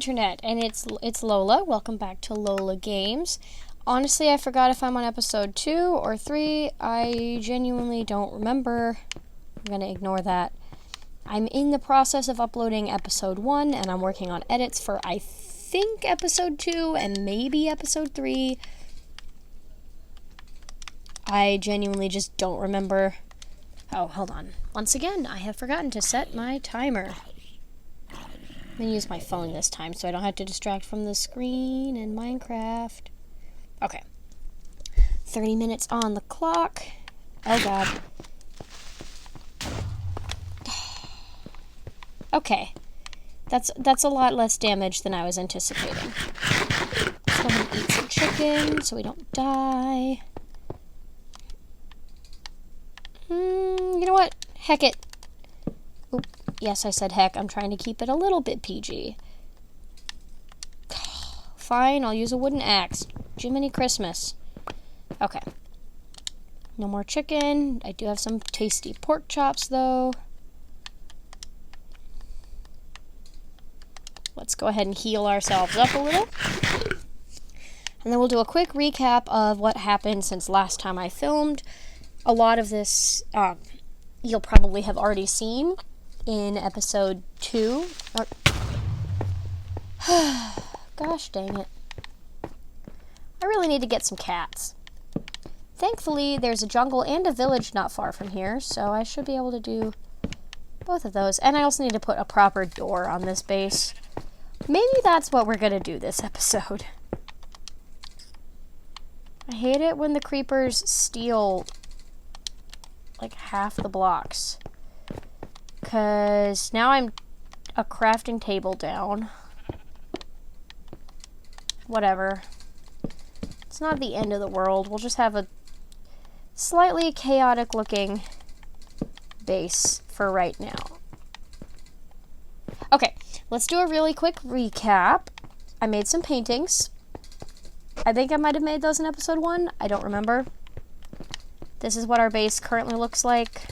Internet, and it's Lola. Welcome back to Lola Games. Honestly, I forgot if I'm on episode 2 or 3. I genuinely don't remember. I'm gonna ignore that. I'm in the process of uploading episode 1, and I'm working on edits for, I think, episode 2 and maybe episode 3. I genuinely just don't remember. Oh, hold on. Once again, I have forgotten to set my timer. I'm gonna use my phone this time so I don't have to distract from the screen in Minecraft. Okay. 30 minutes on the clock. Oh god. Okay. That's a lot less damage than I was anticipating. Let's go ahead and eat some chicken so we don't die. You know what? Heck it. Oop. Yes, I said heck. I'm trying to keep it a little bit PG. Fine, I'll use a wooden axe. Jiminy Christmas. Okay. No more chicken. I do have some tasty pork chops, though. Let's go ahead and heal ourselves up a little. And then we'll do a quick recap of what happened since last time I filmed. A lot of this you'll probably have already seen in episode 2. Gosh dang it. I really need to get some cats. Thankfully, there's a jungle and a village not far from here, so I should be able to do both of those. And I also need to put a proper door on this base. Maybe that's what we're going to do this episode. I hate it when the creepers steal like half the blocks. Because now I'm a crafting table down. Whatever. It's not the end of the world. We'll just have a slightly chaotic looking base for right now. Okay, let's do a really quick recap. I made some paintings. I think I might have made those in episode 1. I don't remember. This is what our base currently looks like.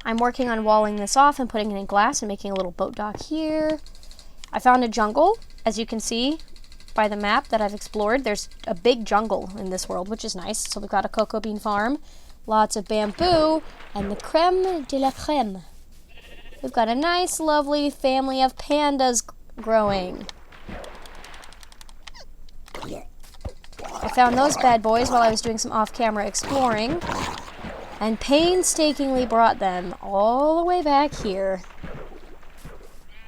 I'm working on walling this off and putting it in glass and making a little boat dock here. I found a jungle, as you can see by the map that I've explored. There's a big jungle in this world, which is nice. So we've got a cocoa bean farm, lots of bamboo, and the creme de la creme. We've got a nice, lovely family of pandas growing. I found those bad boys while I was doing some off-camera exploring, and painstakingly brought them all the way back here.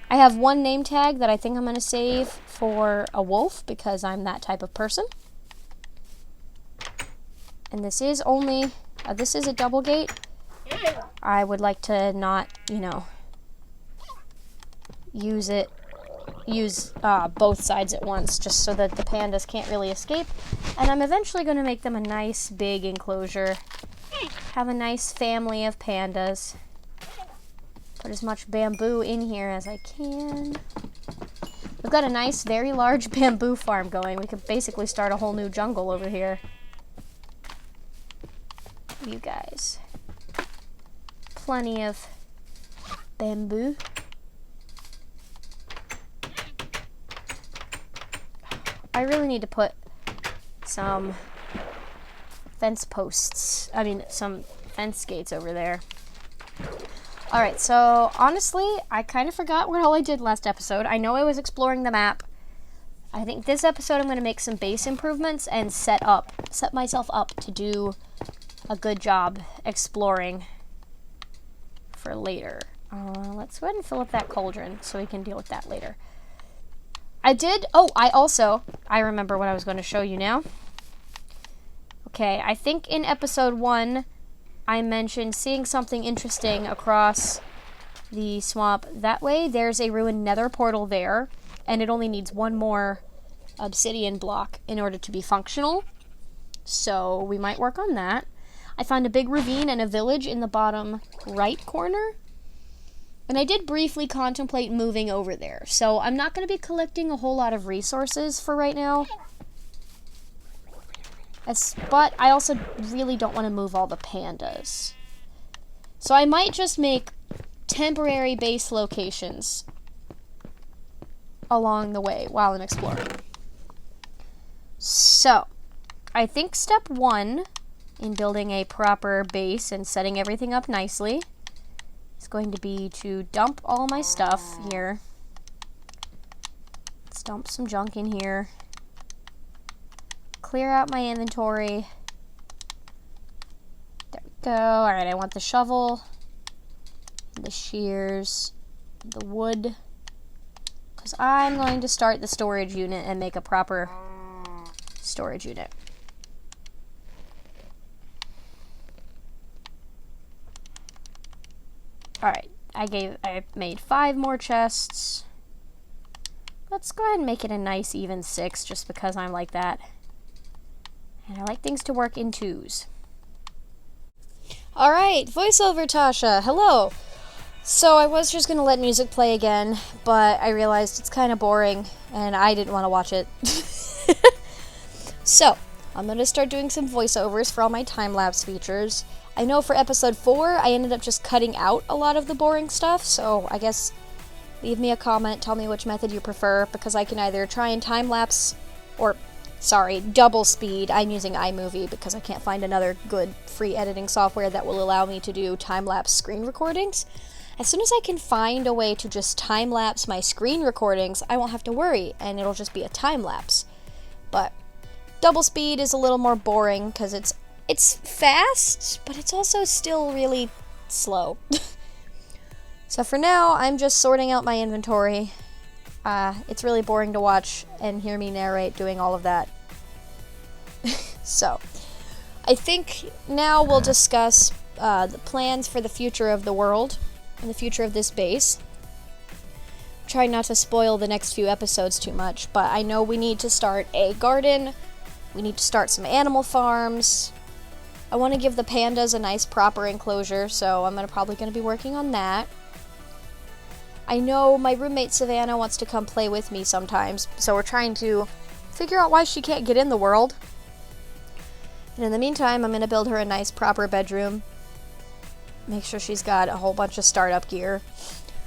I have one name tag that I think I'm going to save for a wolf, because I'm that type of person. And this is only, this is a double gate. I would like to not, use both sides at once, just so that the pandas can't really escape. And I'm eventually going to make them a nice big enclosure. Have a nice family of pandas. Put as much bamboo in here as I can. We've got a nice, very large bamboo farm going. We could basically start a whole new jungle over here. You guys. Plenty of bamboo. I really need to put some fence posts. Some fence gates over there. Alright, so honestly, I kind of forgot what all I did last episode. I know I was exploring the map. I think this episode I'm going to make some base improvements and set myself up to do a good job exploring for later. Let's go ahead and fill up that cauldron so we can deal with that later. I remember what I was going to show you now. Okay, I think in episode 1, I mentioned seeing something interesting across the swamp that way. There's a ruined nether portal there, and it only needs one more obsidian block in order to be functional. So we might work on that. I found a big ravine and a village in the bottom right corner. And I did briefly contemplate moving over there. So I'm not going to be collecting a whole lot of resources for right now. But I also really don't want to move all the pandas. So I might just make temporary base locations along the way while I'm exploring. So, I think step 1 in building a proper base and setting everything up nicely is going to be to dump all my stuff here. Let's dump some junk in here. Clear out my inventory. There we go. Alright, I want the shovel, the shears, the wood, because I'm going to start the storage unit and make a proper storage unit. Alright, I made 5 more chests. Let's go ahead and make it a nice even 6, just because I'm like that. And I like things to work in 2s. Alright, voiceover Tasha, hello! So I was just going to let music play again, but I realized it's kind of boring, and I didn't want to watch it. So, I'm going to start doing some voiceovers for all my time-lapse features. I know for episode 4, I ended up just cutting out a lot of the boring stuff, so I guess leave me a comment, tell me which method you prefer, because I can either try and time-lapse, or, sorry, double speed. I'm using iMovie because I can't find another good free editing software that will allow me to do time-lapse screen recordings. As soon as I can find a way to just time-lapse my screen recordings, I won't have to worry, and it'll just be a time-lapse. But double speed is a little more boring, because it's fast, but it's also still really slow. So for now, I'm just sorting out my inventory. It's really boring to watch and hear me narrate doing all of that. So, I think now we'll discuss the plans for the future of the world and the future of this base. Try not to spoil the next few episodes too much, but I know we need to start a garden. We need to start some animal farms. I want to give the pandas a nice proper enclosure, so I'm probably going to be working on that. I know my roommate Savannah wants to come play with me sometimes, so we're trying to figure out why she can't get in the world. And in the meantime, I'm going to build her a nice proper bedroom. Make sure she's got a whole bunch of startup gear.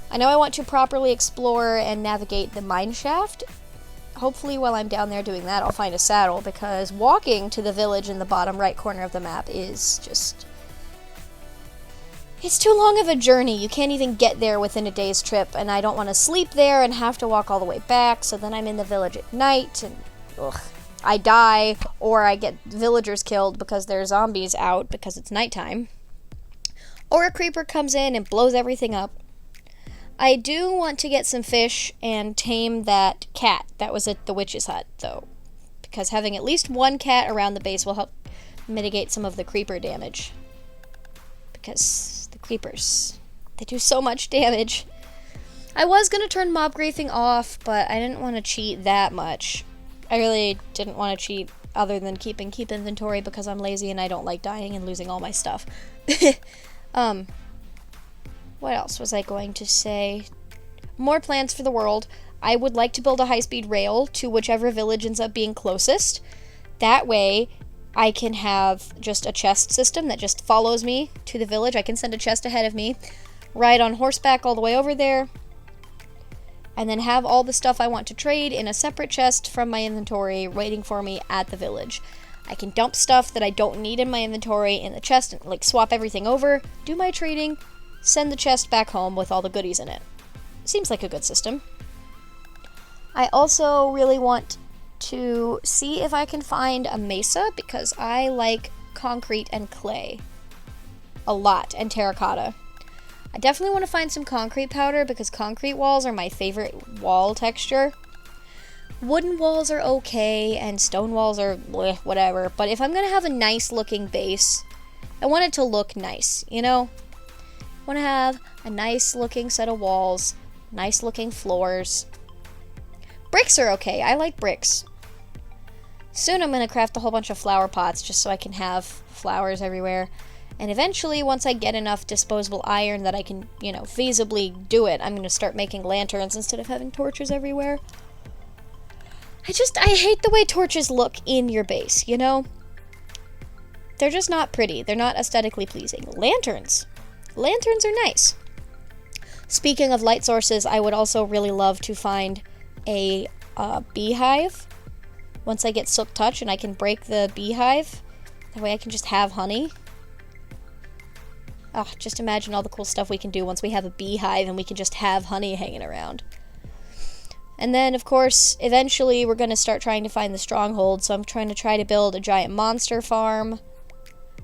I know I want to properly explore and navigate the mine shaft. Hopefully while I'm down there doing that, I'll find a saddle, because walking to the village in the bottom right corner of the map is just... it's too long of a journey. You can't even get there within a day's trip, and I don't want to sleep there and have to walk all the way back, so then I'm in the village at night, and I die, or I get villagers killed because there are zombies out because it's nighttime. Or a creeper comes in and blows everything up. I do want to get some fish and tame that cat that was at the witch's hut, though, because having at least one cat around the base will help mitigate some of the creeper damage. Because the creepers, they do so much damage. I was going to turn mob griefing off, but I didn't want to cheat that much. I really didn't want to cheat other than keep inventory, because I'm lazy and I don't like dying and losing all my stuff. What else was I going to say? More plans for the world. I would like to build a high-speed rail to whichever village ends up being closest. That way, I can have just a chest system that just follows me to the village. I can send a chest ahead of me, ride on horseback all the way over there, and then have all the stuff I want to trade in a separate chest from my inventory waiting for me at the village. I can dump stuff that I don't need in my inventory in the chest, and like swap everything over, do my trading, send the chest back home with all the goodies in it. Seems like a good system. I also really want to see if I can find a mesa, because I like concrete and clay a lot, and terracotta. I definitely want to find some concrete powder, because concrete walls are my favorite wall texture. Wooden walls are okay, and stone walls are bleh, whatever, but if I'm going to have a nice looking base, I want it to look nice, you know? I want to have a nice looking set of walls, nice looking floors. Bricks are okay, I like bricks. Soon I'm going to craft a whole bunch of flower pots just so I can have flowers everywhere. And eventually, once I get enough disposable iron that I can, feasibly do it, I'm going to start making lanterns instead of having torches everywhere. I hate the way torches look in your base, They're just not pretty. They're not aesthetically pleasing. Lanterns are nice. Speaking of light sources, I would also really love to find a beehive once I get silk touch, and I can break the beehive. That way I can just have honey. Oh, just imagine all the cool stuff we can do once we have a beehive and we can just have honey hanging around. And then, of course, eventually we're going to start trying to find the stronghold, so I'm trying to build a giant monster farm.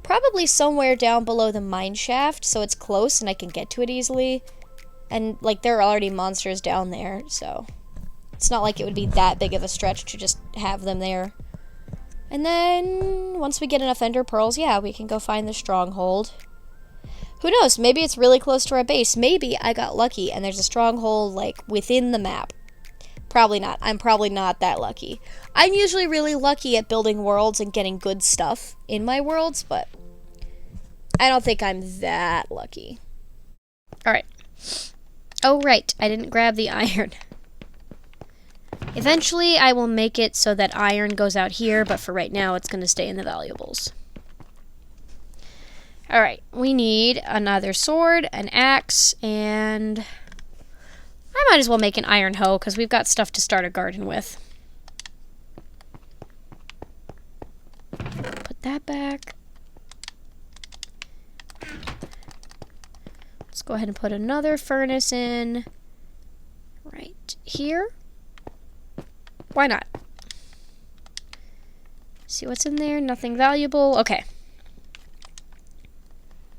Probably somewhere down below the mine shaft, so it's close and I can get to it easily. And, like, there are already monsters down there, so it's not like it would be that big of a stretch to just have them there. And then, once we get enough ender pearls, yeah, we can go find the stronghold. Who knows, maybe it's really close to our base. Maybe I got lucky and there's a stronghold, like, within the map. Probably not. I'm probably not that lucky. I'm usually really lucky at building worlds and getting good stuff in my worlds, but I don't think I'm that lucky. Alright. Oh, right. I didn't grab the iron. Eventually, I will make it so that iron goes out here, but for right now, it's going to stay in the valuables. Alright. We need another sword, an axe, and I might as well make an iron hoe, because we've got stuff to start a garden with. Put that back. Let's go ahead and put another furnace in right here. Why not? See what's in there? Nothing valuable. Okay.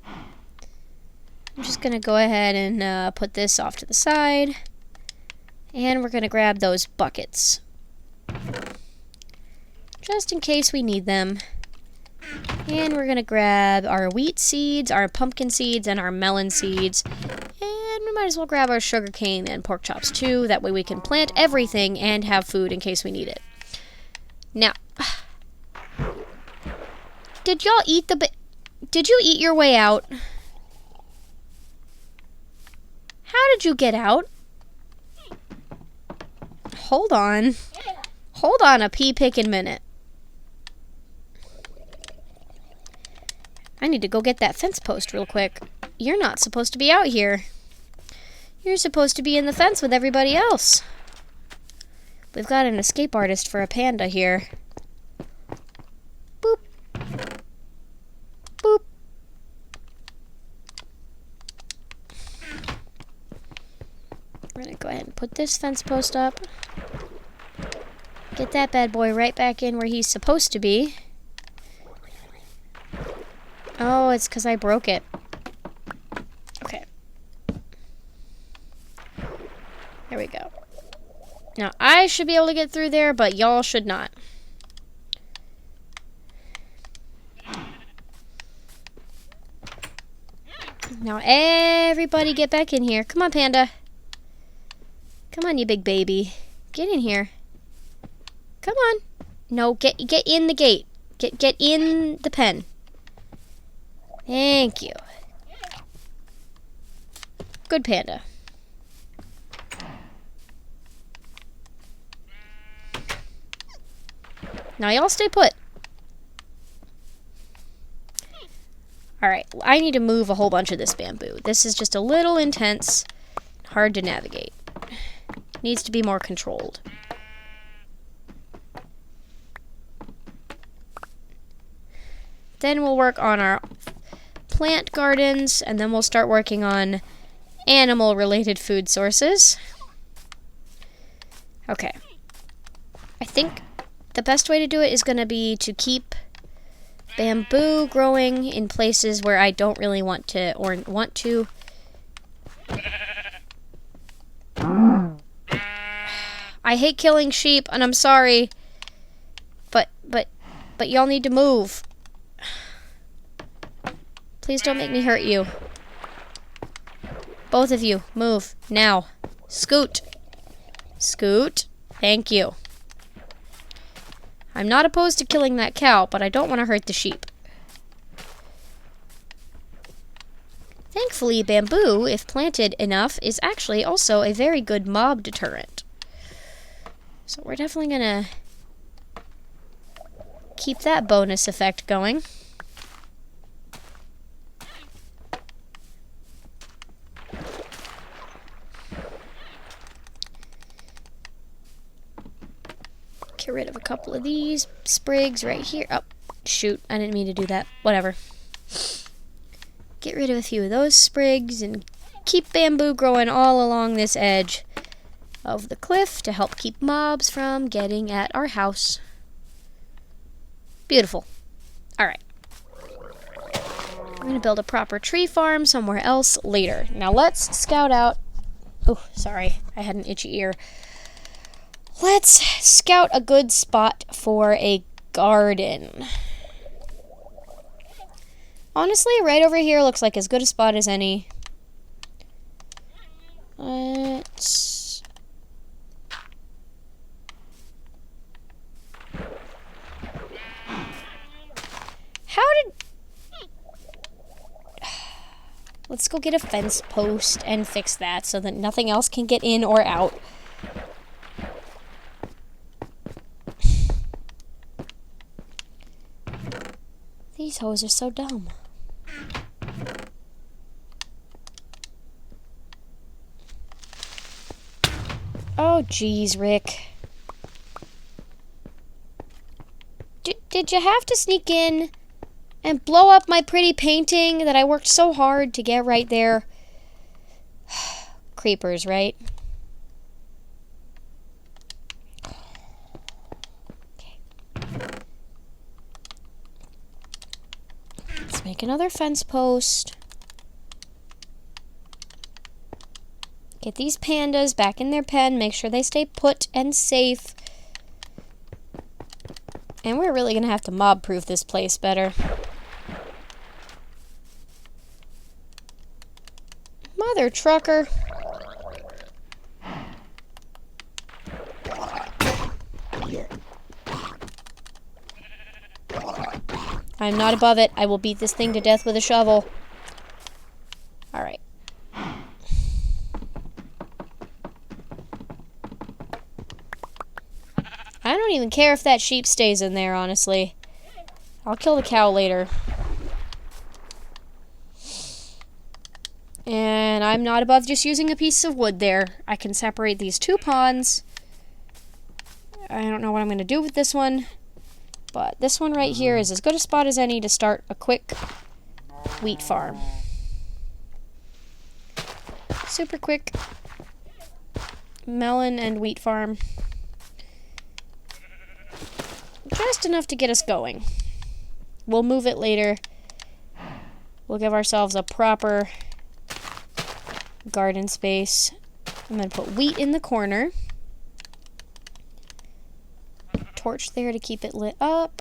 I'm just going to go ahead and put this off to the side. And we're going to grab those buckets. Just in case we need them. And we're going to grab our wheat seeds, our pumpkin seeds, and our melon seeds. And we might as well grab our sugarcane and pork chops too. That way we can plant everything and have food in case we need it. Now, did y'all eat did you eat your way out? How did you get out? Hold on. Hold on a pea-pickin' minute. I need to go get that fence post real quick. You're not supposed to be out here. You're supposed to be in the fence with everybody else. We've got an escape artist for a panda here. Boop. Boop. We're going to go ahead and put this fence post up. Get that bad boy right back in where he's supposed to be. Oh, it's because I broke it. Okay. There we go. Now, I should be able to get through there, but y'all should not. Now, everybody get back in here. Come on, Panda. Come on, you big baby. Get in here. Come on. No, get in the gate. Get in the pen. Thank you. Good Panda. Now y'all stay put. Alright, I need to move a whole bunch of this bamboo. This is just a little intense, hard to navigate. Needs to be more controlled. Then we'll work on our plant gardens, and then we'll start working on animal-related food sources. Okay. I think the best way to do it is going to be to keep bamboo growing in places where I don't really want to, or want to. I hate killing sheep, and I'm sorry, but y'all need to move. Please don't make me hurt you. Both of you, move, now. Scoot. Scoot. Thank you. I'm not opposed to killing that cow, but I don't want to hurt the sheep. Thankfully, bamboo, if planted enough, is actually also a very good mob deterrent. So we're definitely going to keep that bonus effect going. Get rid of a couple of these sprigs right here. Oh, shoot. I didn't mean to do that. Whatever. Get rid of a few of those sprigs and keep bamboo growing all along this edge of the cliff to help keep mobs from getting at our house. Beautiful. Alright. We're going to build a proper tree farm somewhere else later. Now let's scout out... Oh, sorry. I had an itchy ear. Let's scout a good spot for a garden. Honestly, right over here looks like as good a spot as any. Let's... How did... Let's go get a fence post and fix that so that nothing else can get in or out. These hoes are so dumb. Oh, geez, Rick. Did you have to sneak in and blow up my pretty painting that I worked so hard to get right there? Creepers, right? Okay. Let's make another fence post. Get these pandas back in their pen. Make sure they stay put and safe. And we're really going to have to mob-proof this place better. Mother trucker. I'm not above it. I will beat this thing to death with a shovel. Alright. I don't even care if that sheep stays in there, honestly. I'll kill the cow later. And I'm not above just using a piece of wood there. I can separate these two ponds. I don't know what I'm going to do with this one. But this one right here is as good a spot as any to start a quick wheat farm. Super quick melon and wheat farm. Just enough to get us going. We'll move it later. We'll give ourselves a proper garden space. I'm going to put wheat in the corner. Torch there to keep it lit up.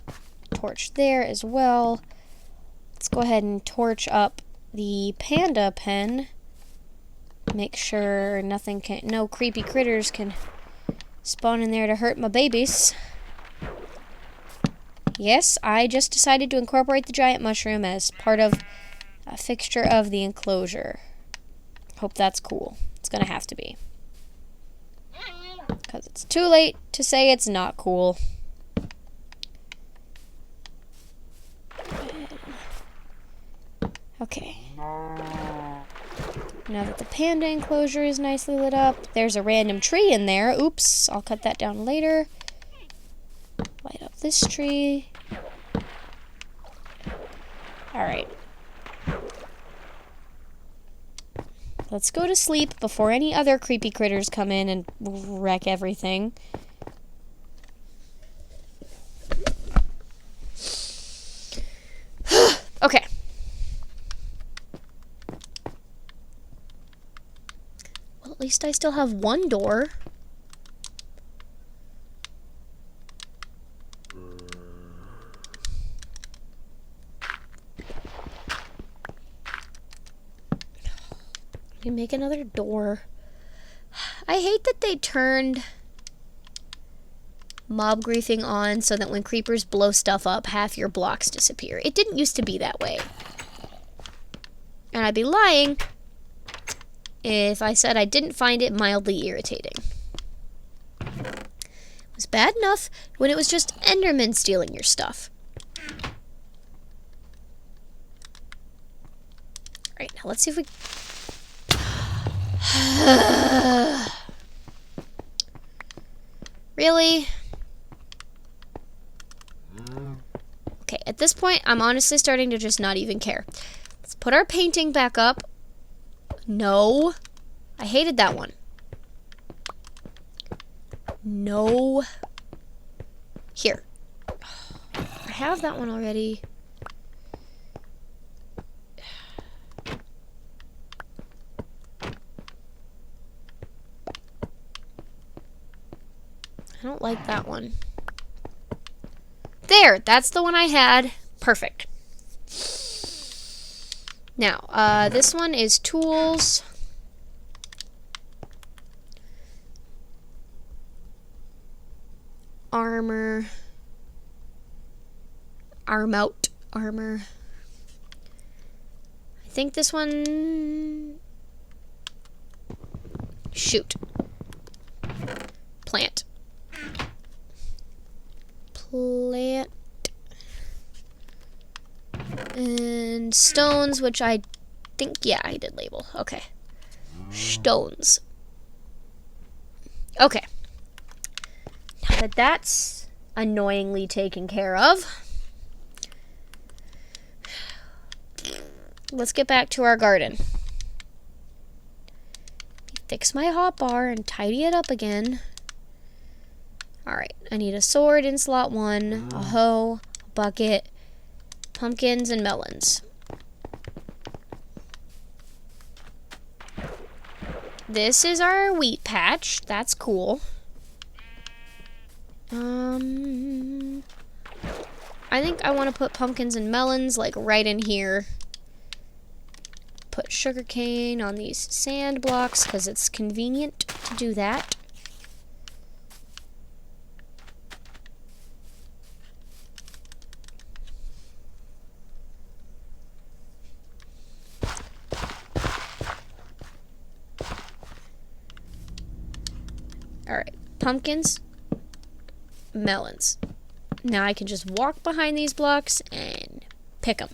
Torch there as well. Let's go ahead and torch up the panda pen. Make sure no creepy critters can spawn in there to hurt my babies. Yes, I just decided to incorporate the giant mushroom as part of a fixture of the enclosure. Hope that's cool. It's gonna have to be. Because it's too late to say it's not cool. Okay. Now that the panda enclosure is nicely lit up, there's a random tree in there. Oops, I'll cut that down later. Light up this tree. Alright. Let's go to sleep before any other creepy critters come in and wreck everything. Okay. Well, at least I still have one door. Make another door. I hate that they turned mob griefing on so that when creepers blow stuff up, half your blocks disappear. It didn't used to be that way. And I'd be lying if I said I didn't find it mildly irritating. It was bad enough when it was just Endermen stealing your stuff. Alright, now let's see if we... Really? At this point, I'm honestly starting to just not even care. Let's put our painting back up. No. I hated that one. No. Here. I have that one already. I don't like that one. There, that's the one I had. Perfect. Now, this one is tools. Armor. Armor. I think this one... Shoot. Plant. And stones, which I think, yeah, I did label. Okay. Stones. Okay. Now that that's annoyingly taken care of, let's get back to our garden. Fix my hotbar and tidy it up again. Alright, I need a sword in slot 1, a hoe, a bucket, pumpkins, and melons. This is our wheat patch. That's cool. I think I want to put pumpkins and melons, like, right in here. Put sugarcane on these sand blocks, because it's convenient to do that. Alright, pumpkins, melons. Now I can just walk behind these blocks and pick them.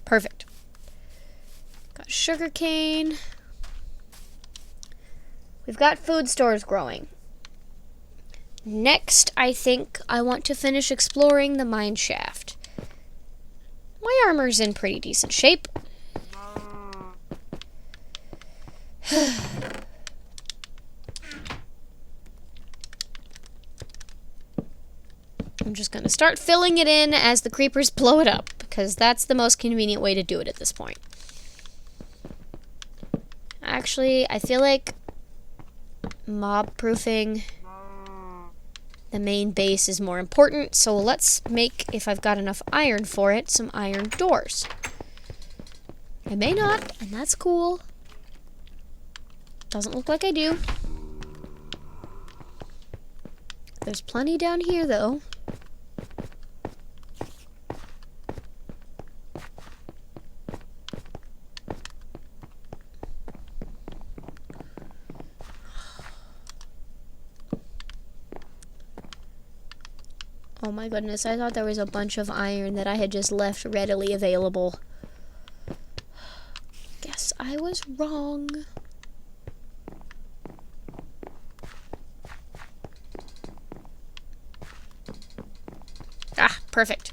Perfect. Got sugarcane. We've got food stores growing. Next, I think I want to finish exploring the mine shaft. My armor's in pretty decent shape. I'm just going to start filling it in as the creepers blow it up, because that's the most convenient way to do it at this point. Actually, I feel like mob-proofing the main base is more important, so let's make, if I've got enough iron for it, some iron doors. I may not, and that's cool. Doesn't look like I do. There's plenty down here, though. Oh my goodness, I thought there was a bunch of iron that I had just left readily available. Guess I was wrong. Ah, perfect.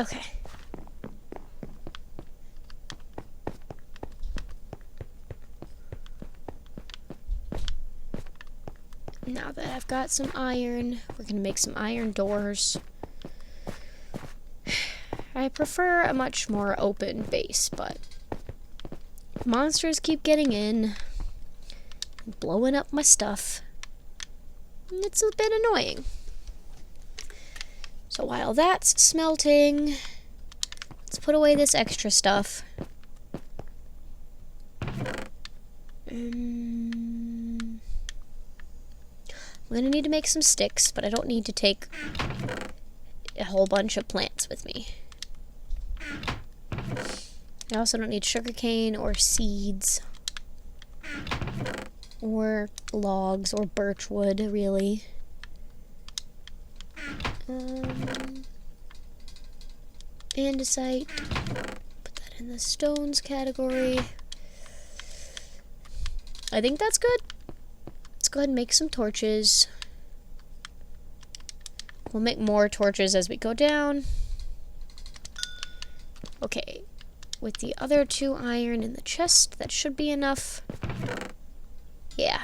Okay. Now that I've got some iron, we're going to make some iron doors. I prefer a much more open base, but monsters keep getting in and blowing up my stuff. And it's a bit annoying. So while that's smelting, let's put away this extra stuff. I'm gonna need to make some sticks, but I don't need to take a whole bunch of plants with me. I also don't need sugarcane or seeds. or logs or birch wood, really. Andesite. Put that in the stones category. I think that's good. Let's go ahead and make some torches. We'll make more torches as we go down. Okay, with the other 2 iron in the chest, that should be enough. Yeah.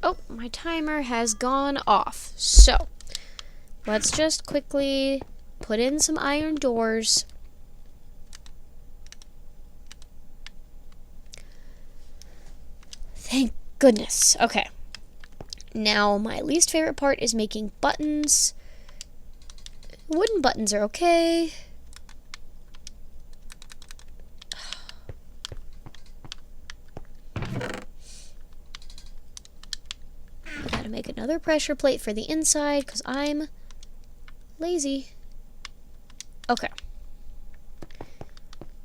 Oh, my timer has gone off. So, let's just quickly put in some iron doors. Thank goodness. Okay. Now, my least favorite part is making buttons. Wooden buttons are okay. I gotta make another pressure plate for the inside because I'm lazy. Okay.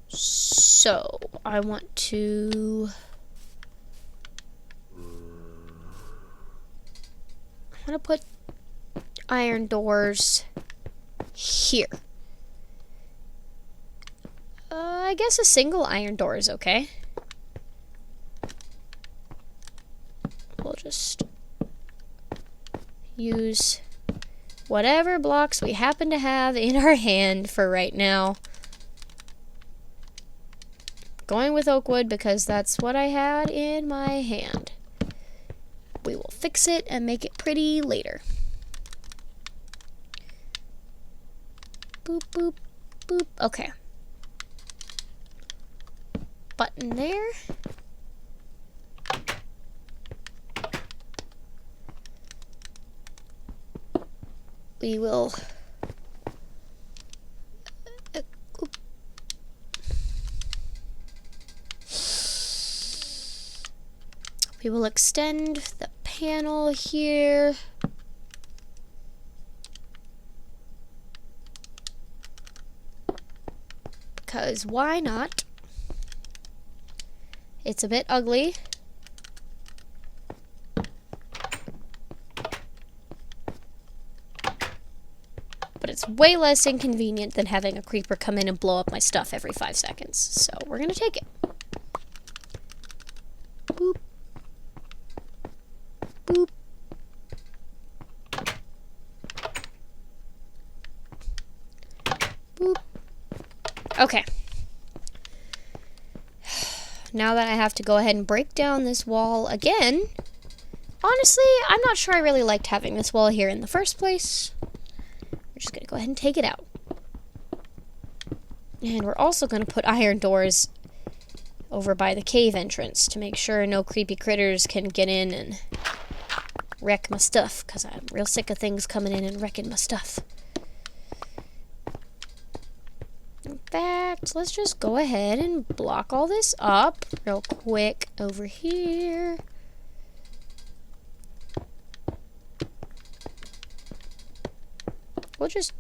So, I want to... I'm gonna put iron doors here. I guess a single iron door is okay. We'll just use whatever blocks we happen to have in our hand for right now. Going with oak wood because that's what I had in my hand. We will fix it and make it pretty later. Boop, boop, boop. Okay. Button there. We will... We will extend the panel here. Because why not? It's a bit ugly. But it's way less inconvenient than having a creeper come in and blow up my stuff every 5 seconds. So we're gonna take it. Boop. Boop. Boop. Okay. Now that I have to go ahead and break down this wall again, honestly, I'm not sure I really liked having this wall here in the first place. We're just going to go ahead and take it out. And we're also going to put iron doors over by the cave entrance to make sure no creepy critters can get in and wreck my stuff, because I'm real sick of things coming in and wrecking my stuff. In fact, let's just go ahead and block all this up real quick over here. We'll just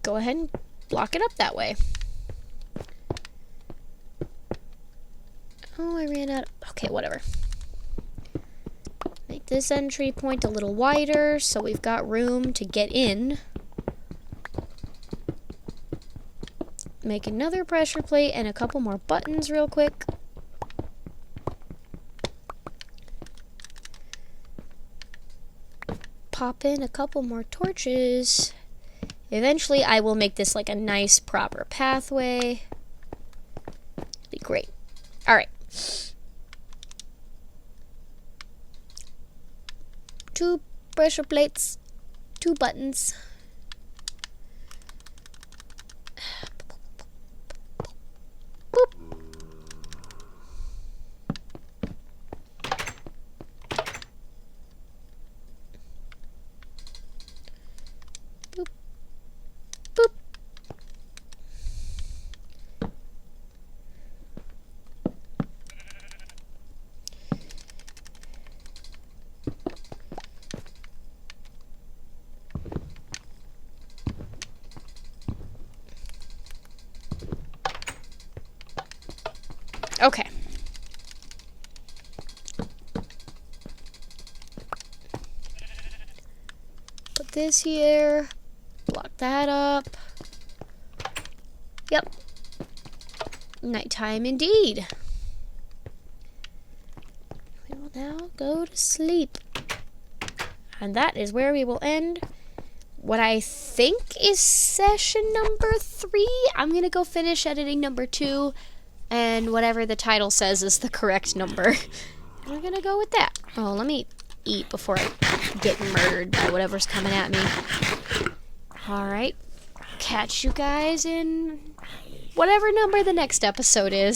go ahead and block it up that way. Oh, I ran out. Okay, whatever. Make this entry point a little wider so we've got room to get in. Make another pressure plate and a couple more buttons real quick. Pop in a couple more torches. Eventually I will make this like a nice proper pathway. It'll be great. Alright. 2 pressure plates, 2 buttons. Boop. Boop. Boop. Okay. this here. Block that up. Yep. Nighttime indeed. We will now go to sleep. And that is where we will end what I think is session number 3. I'm going to go finish editing number 2. And whatever the title says is the correct number. We're going to go with that. Oh, let me eat before I get murdered by whatever's coming at me. Alright. Catch you guys in whatever number the next episode is.